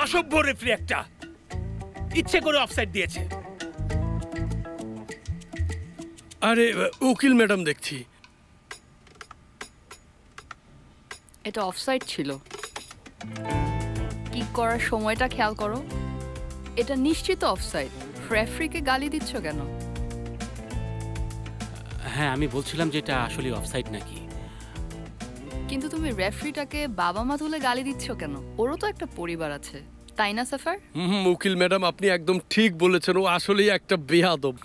অসভ্য রেফারি একটা, ইচ্ছে করে অফসাইড দিয়েছে। আরে উকিল ম্যাডাম দেখছি। এটা অফসাইড ছিল। কিক করার সময়টা খেয়াল করো, এটা নিশ্চিত অফসাইড। রেফারিকে গালি দিচ্ছ কেন? হ্যাঁ, আমি বলছিলাম যে এটা আসলে অফসাইড নাকি। কিন্তু তুমি রেফারিটাকে বাবা মা তুলে গালি দিচ্ছ কেন? ওরও তো একটা পরিবার আছে, তাই না সাফার? উকিল ম্যাডাম আপনি একদম ঠিক বলেছেন, ও আসলেই একটা বেয়াদব।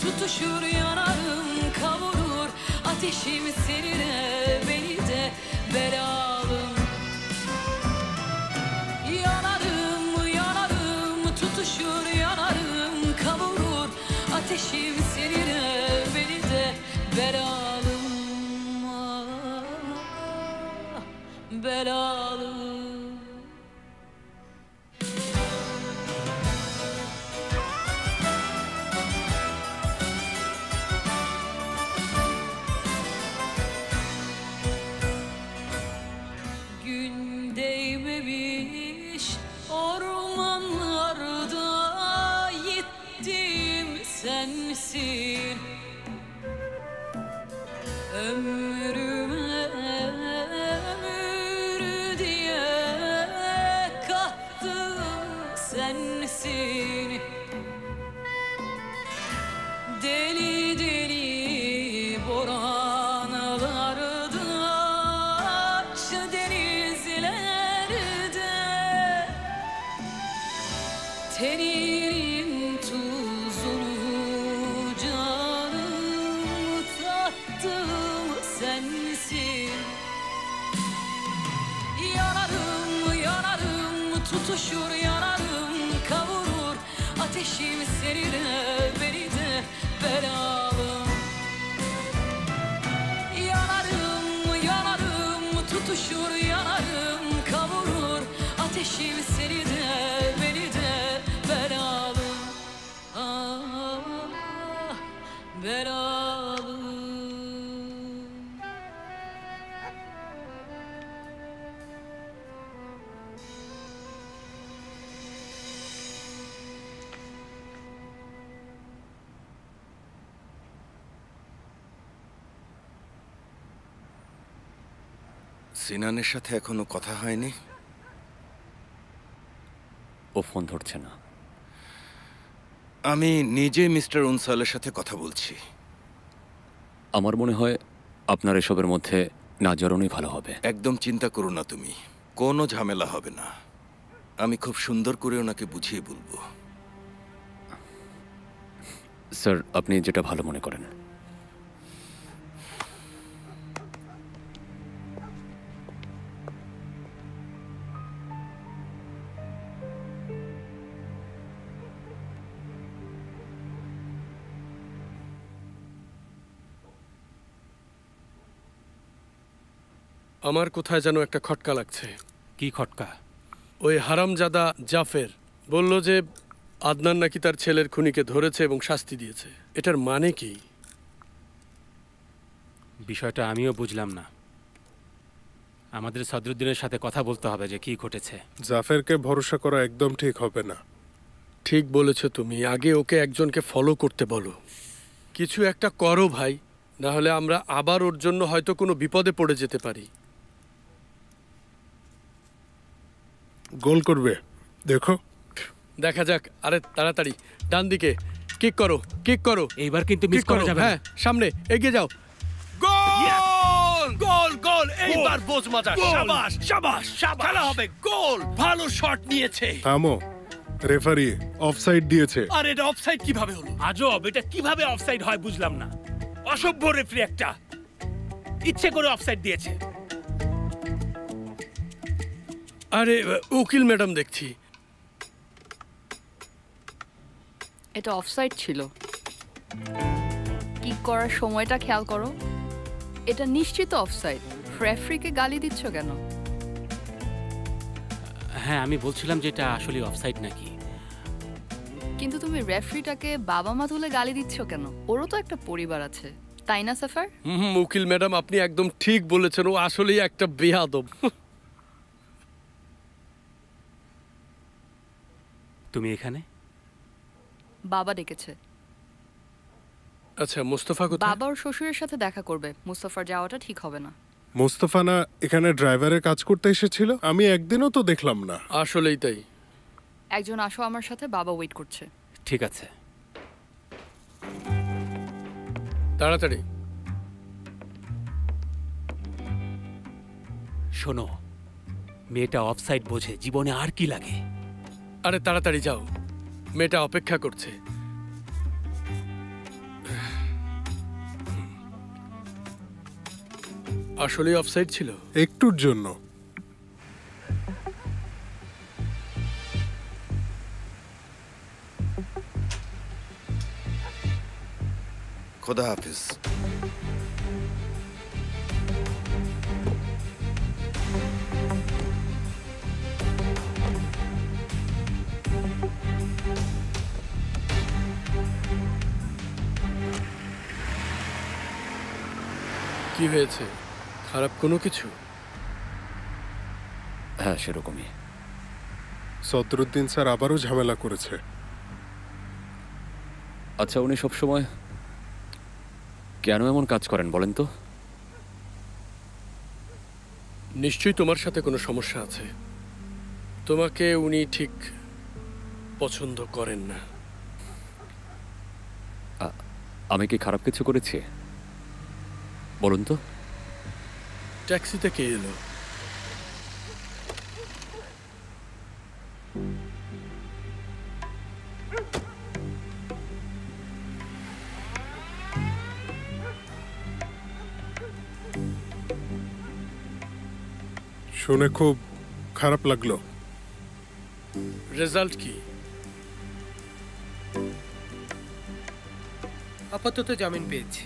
Tutuşur yanarım kavurur ateşim seninle beni de belalım. Yanarım yanarım tutuşur yanarım kavurur ateşim seninle beni de belalım. Belalım. Sensin ömrüme ömür diye kattım sensin. Deli deli boranlarda aç denizlerde tenim tuzunu sensin. Yanarım yanarım tutuşur yanarım kavurur ateşim seninle beni de belalım. Yanarım yanarım tutuşur yanarım kavurur ateşim seni de beni de belalım. Ah, belalım. সিনানের সাথে এখনো কথা হয়নি? ও phone ধরছে না। আমি নিজে mister উনসালের সাথে কথা বলছি। আমার মনে হয় আপনার এসবের মধ্যে না জড়ানোই ভালো হবে। একদম চিন্তা করো না তুমি, কোনো ঝামেলা হবে না। আমি খুব সুন্দর করে ওনাকে বুঝিয়ে বলবো। স্যার, আপনি যেটা ভালো মনে করেন। আমার কোথায় যেন একটা খটকা লাগছে। কি খটকা? ওই হারামজাদা জাফের বলল যে আদনান নাকি তার ছেলের খুনিকে ধরেছে এবং শাস্তি দিয়েছে। এটার মানে কি? বিষয়টা আমিও বুঝলাম না। আমাদের সদরুদ্দিনের সাথে কথা বলতে হবে যে কি ঘটেছে। জাফেরকে ভরসা করা একদম ঠিক হবে না। ঠিক বলেছো তুমি, আগে ওকে একজনকে ফলো করতে বলো। কিছু একটা করো ভাই, না হলে আমরা আবার ওর জন্য হয়তো কোনো বিপদে পড়ে যেতে পারি। গোল করবে, দেখো। দেখা যাক। আরে তাড়াতাড়ি ডান দিকে কিক করো, কিক করো, এইবার কিন্তু মিস কিক করা করো। যাবে না। হ্যাঁ, সামনে এগিয়ে যাও। গোল গোল গোল! এইবার বোঝ মজা। শাবাশ শাবাশ শাবাশ! খেলা হবে। গোল! ভালো শট নিয়েছে। থামো, রেফারি অফসাইড দিয়েছে। আর এটা অফসাইড কিভাবে হলো? আজব, এটা কিভাবে অফসাইড হয় বুঝলাম না। অসভ্য রেফারি একটা, ইচ্ছে করে অফসাইড দিয়েছে। আরে উকিল ম্যাডাম দেখছি। এটা অফসাইড ছিল। কিক করার সময়টা খেয়াল করো। এটা নিশ্চিত অফসাইড। রেফারিকে গালি দিচ্ছ কেন? হ্যাঁ, আমি বলছিলাম যে এটা আসলে অফসাইড নাকি। কিন্তু তুমি রেফারিটাকে বাবা মা তুলে গালি দিচ্ছ কেন? ওরও তো একটা পরিবার আছে, তাই না সাফার? উকিল ম্যাডাম, আপনি একদম ঠিক বলেছেন। ও আসলেই একটা বেয়াদব। তুমি এখানে? বাবা ডেকেছে। আচ্ছা, মোস্তফা কোথায়? বাবা ওর শ্বশুরের সাথে দেখা করবে। মুস্তাফার যাওয়াটা ঠিক হবে না। মোস্তফা না এখানে ড্রাইভারের কাজ করতে এসেছিল? আমি একদিনও তো দেখলাম না। আসলেই তাই। একজন আসো আমার সাথে, বাবা ওয়েট করছে। ঠিক আছে। তাড়াতাড়ি। শোনো, মেয়েটা অফসাইড বোঝে, জীবনে আর কি লাগে। আরে তাড়াতাড়ি যাও, মেয়েটা অপেক্ষা করছে। আসলেই অফসাইড ছিল। একটুর জন্য। খোদা হাফিজ। কি হয়েছে? খারাপ কোনো কিছু? হ্যাঁ, সেরকমই। সদরুদ্দিন স্যার আবারও ঝামেলা করেছে। আচ্ছা, উনি সবসময় কেন এমন কাজ করেন বলেন তো? নিশ্চয়ই তোমার সাথে কোনো সমস্যা আছে। তোমাকে উনি ঠিক পছন্দ করেন না। আমি কি খারাপ কিছু করেছি বলুন তো? ট্যাক্সিতে কে এলো? শুনে খুব খারাপ লাগলো। রেজাল্ট কি? আপাতত জামিন পেয়েছি।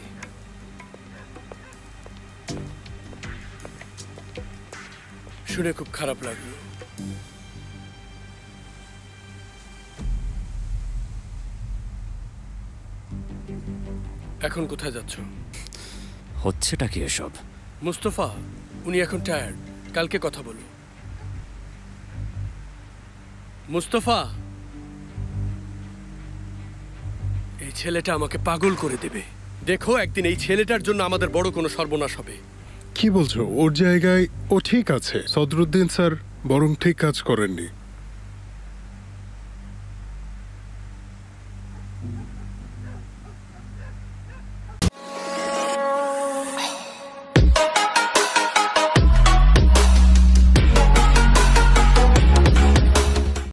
শুনে খুব খারাপ লাগলো। এখন কোথায় যাচ্ছ? হচ্ছেটা কি এসব? মুস্তফা, উনি এখন টায়ার্ড, কালকে কথা বলো। মুস্তফা, এই ছেলেটা আমাকে পাগল করে দেবে। দেখো, একদিন এই ছেলেটার জন্য আমাদের বড় কোনো সর্বনাশ হবে। কি বলছো? ওর জায়গায় ও ঠিক আছে। সদরুদ্দিন স্যার বরং ঠিক কাজ করেননি।